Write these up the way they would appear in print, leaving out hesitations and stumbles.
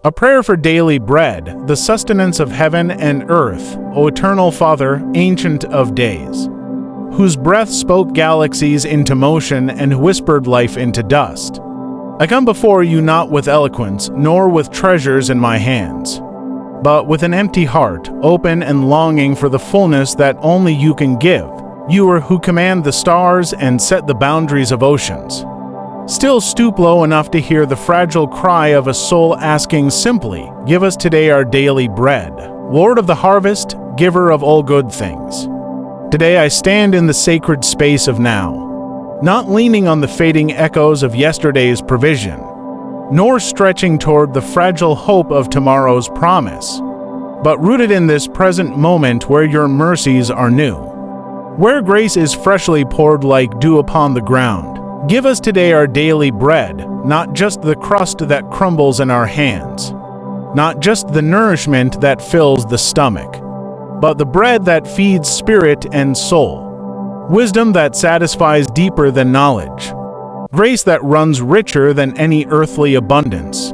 A prayer for daily bread, the sustenance of heaven and earth, O eternal Father, ancient of days, whose breath spoke galaxies into motion and whispered life into dust. I come before you not with eloquence, nor with treasures in my hands, but with an empty heart, open and longing for the fullness that only you can give. You are who command the stars and set the boundaries of oceans. Still stoop low enough to hear the fragile cry of a soul asking simply, "Give us today our daily bread." Lord of the harvest, giver of all good things. Today I stand in the sacred space of now, not leaning on the fading echoes of yesterday's provision, nor stretching toward the fragile hope of tomorrow's promise, but rooted in this present moment where your mercies are new, where grace is freshly poured like dew upon the ground. Give us today our daily bread, not just the crust that crumbles in our hands, not just the nourishment that fills the stomach, but the bread that feeds spirit and soul, wisdom that satisfies deeper than knowledge, grace that runs richer than any earthly abundance,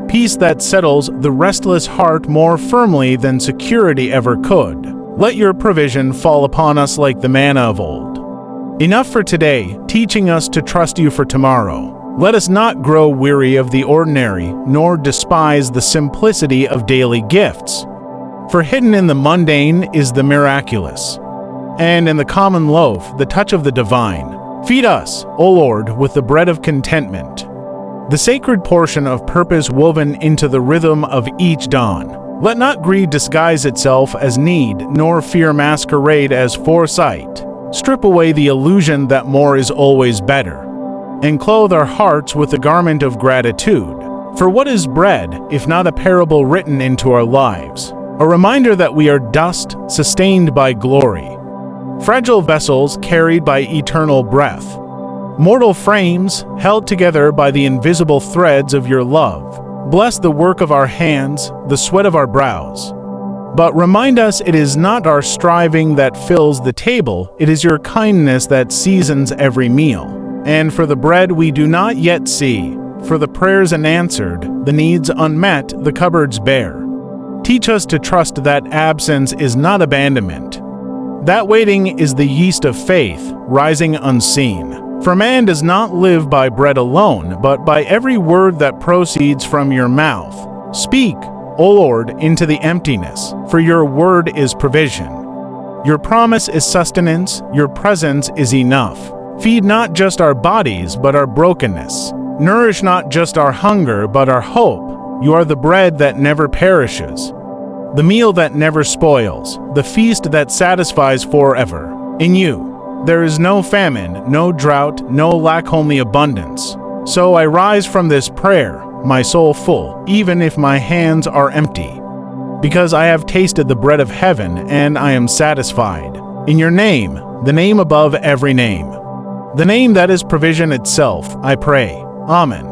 peace that settles the restless heart more firmly than security ever could. Let your provision fall upon us like the manna of old. Enough for today, teaching us to trust you for tomorrow. Let us not grow weary of the ordinary, nor despise the simplicity of daily gifts. For hidden in the mundane is the miraculous, and in the common loaf, the touch of the divine. Feed us, O Lord, with the bread of contentment, the sacred portion of purpose woven into the rhythm of each dawn. Let not greed disguise itself as need, nor fear masquerade as foresight. Strip away the illusion that more is always better, and clothe our hearts with the garment of gratitude. For what is bread, if not a parable written into our lives? A reminder that we are dust, sustained by glory, fragile vessels carried by eternal breath, mortal frames held together by the invisible threads of your love. Bless the work of our hands, the sweat of our brows. But remind us it is not our striving that fills the table, it is your kindness that seasons every meal. And for the bread we do not yet see, for the prayers unanswered, the needs unmet, the cupboards bare, teach us to trust that absence is not abandonment. That waiting is the yeast of faith, rising unseen. For man does not live by bread alone, but by every word that proceeds from your mouth. Speak, O Lord, into the emptiness, for your word is provision. Your promise is sustenance, your presence is enough. Feed not just our bodies, but our brokenness. Nourish not just our hunger, but our hope. You are the bread that never perishes, the meal that never spoils, the feast that satisfies forever. In you, there is no famine, no drought, no lack, only abundance. So I rise from this prayer, my soul full, even if my hands are empty, because I have tasted the bread of heaven and I am satisfied. In your name, the name above every name, the name that is provision itself, I pray. Amen.